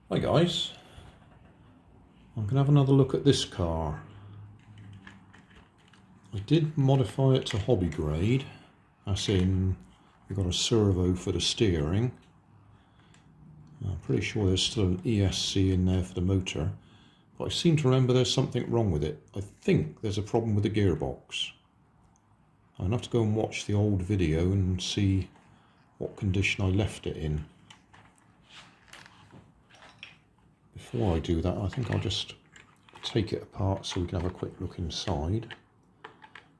Hi guys, I'm going to have another look at this car. I did modify it to hobby grade, as in we've got a servo for the steering. I'm pretty sure there's still an ESC in there for the motor, but I seem to remember there's something wrong with it. I think there's a problem with the gearbox. I'll have to go and watch the old video and see what condition I left it in. Before I do that, I think I'll just take it apart so we can have a quick look inside,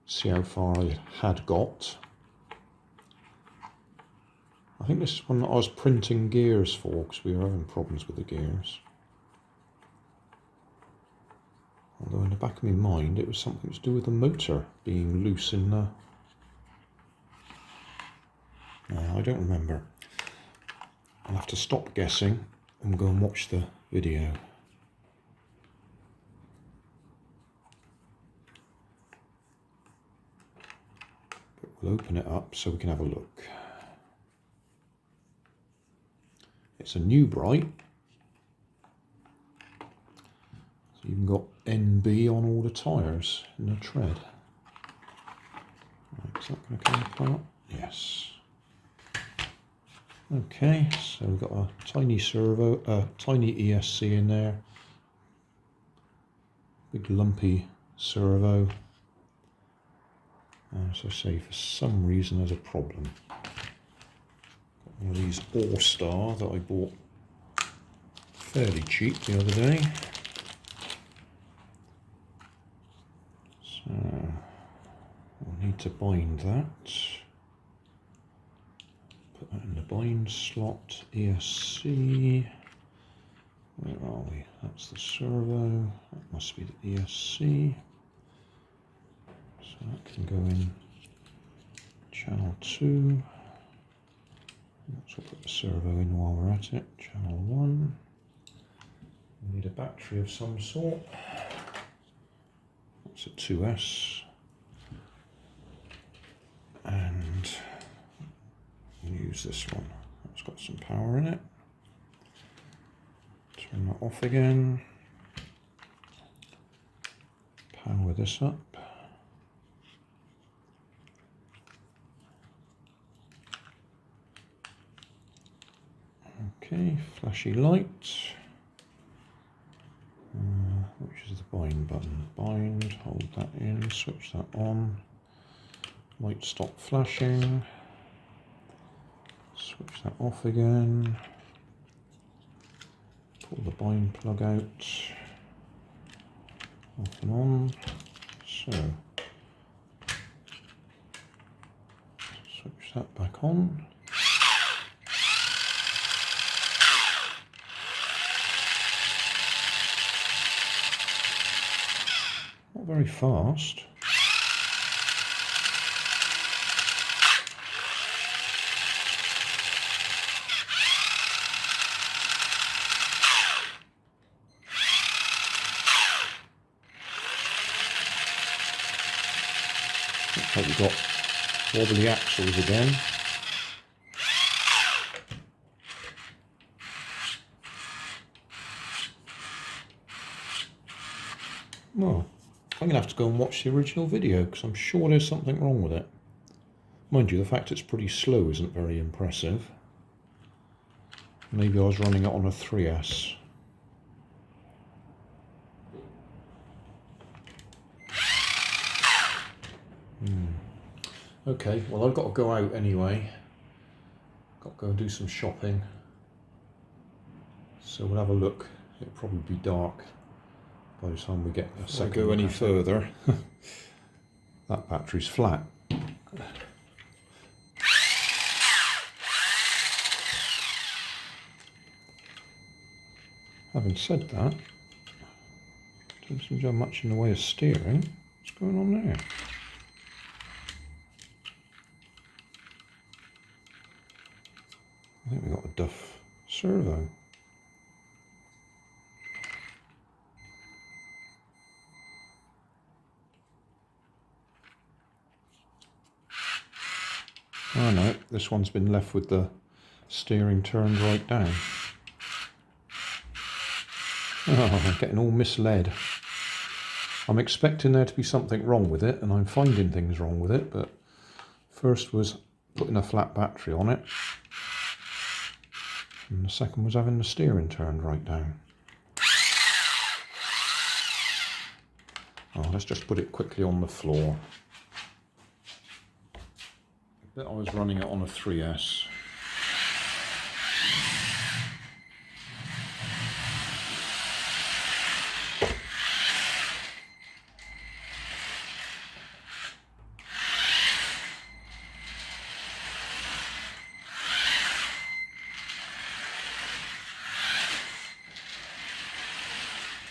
see how far I had got. I think this is one that I was printing gears for because we were having problems with the gears. Although in the back of my mind it was something to do with the motor being loose in the... I don't remember. I'll have to stop guessing and go and watch the video. But we'll open it up so we can have a look. It's a new Bright. So you've got NB on all the tyres in the tread. Right, is that going to come apart? Yes. Okay, so we've got a tiny servo, tiny ESC in there, big lumpy servo. As I say, for some reason there's a problem. Got one of these All-Star that I bought fairly cheap the other day. So I'll need to bind that. Put that in the bind slot, ESC, where are we? That's the servo, that must be the ESC, so that can go in channel 2, let's put the servo in while we're at it, channel 1, we need a battery of some sort, that's a 2S, and use this one. It's got some power in it. Turn that off again. Power this up. Okay, flashy light. Which is the bind button. Bind, hold that in, switch that on. Light stop flashing. Switch that off again, pull the bind plug out, off and on, so switch that back on. Not very fast. Looks like we've got wobbly axles again. Well, I'm going to have to go and watch the original video because I'm sure there's something wrong with it. Mind you, the fact it's pretty slow isn't very impressive. Maybe I was running it on a 3S. Okay, well I've got to go out anyway. Got to go and do some shopping. So we'll have a look. It'll probably be dark by the time we get a second. If I go any further, that battery's flat. Having said that, don't seem to have much in the way of steering. What's going on there? I think we got a Duff servo. Oh no, this one's been left with the steering turned right down. Oh, I'm getting all misled. I'm expecting there to be something wrong with it, and I'm finding things wrong with it, but first was putting a flat battery on it, and the second was having the steering turned right down. Oh, let's just put it quickly on the floor. I bet I was running it on a 3S.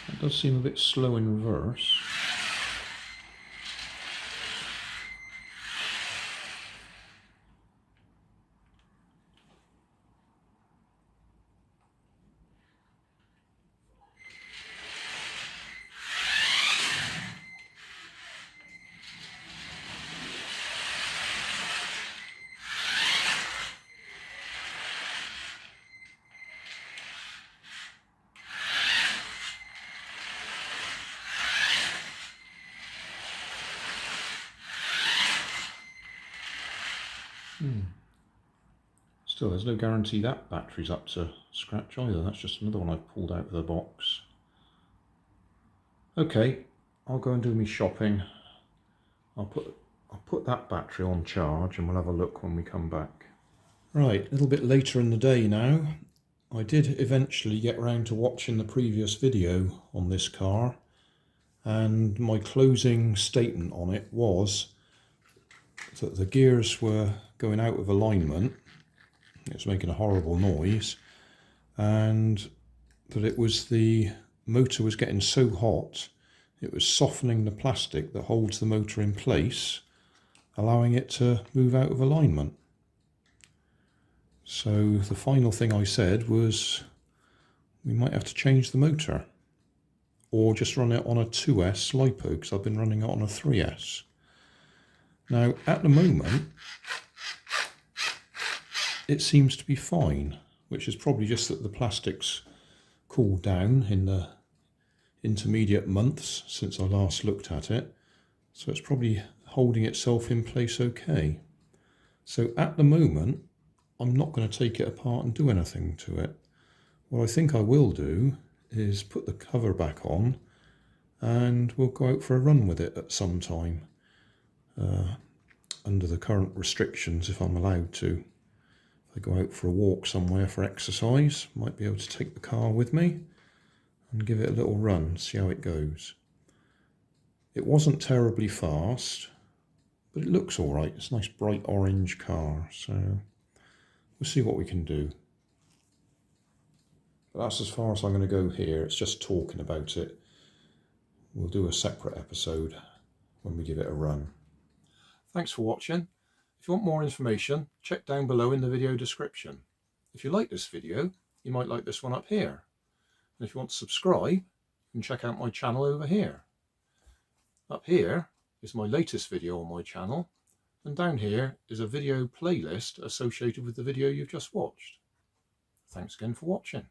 It does seem a bit slow in reverse. Still, there's no guarantee that battery's up to scratch either. That's just another one I've pulled out of the box. Okay, I'll go and do my shopping. I'll put that battery on charge and we'll have a look when we come back. Right, a little bit later in the day now. I did eventually get around to watching the previous video on this car, and my closing statement on it was that the gears were going out of alignment. It was making a horrible noise, and that it was the motor was getting so hot it was softening the plastic that holds the motor in place, allowing it to move out of alignment. So the final thing I said was we might have to change the motor, or just run it on a 2S LiPo, because I've been running it on a 3S. Now at the moment it seems to be fine, which is probably just that the plastic's cooled down in the intermediate months since I last looked at it, so it's probably holding itself in place okay. So at the moment I'm not going to take it apart and do anything to it. What I think I will do is put the cover back on and we'll go out for a run with it at some time, under the current restrictions, if I'm allowed to. I go out for a walk somewhere for exercise, might be able to take the car with me and give it a little run, see how it goes. It wasn't terribly fast, but it looks all right. It's a nice bright orange car, so we'll see what we can do. But that's as far as I'm going to go here. It's just talking about it. We'll do a separate episode when we give it a run. Thanks for watching. If you want more information, check down below in the video description. If you like this video, you might like this one up here. And if you want to subscribe, you can check out my channel over here. Up here is my latest video on my channel, and down here is a video playlist associated with the video you've just watched. Thanks again for watching.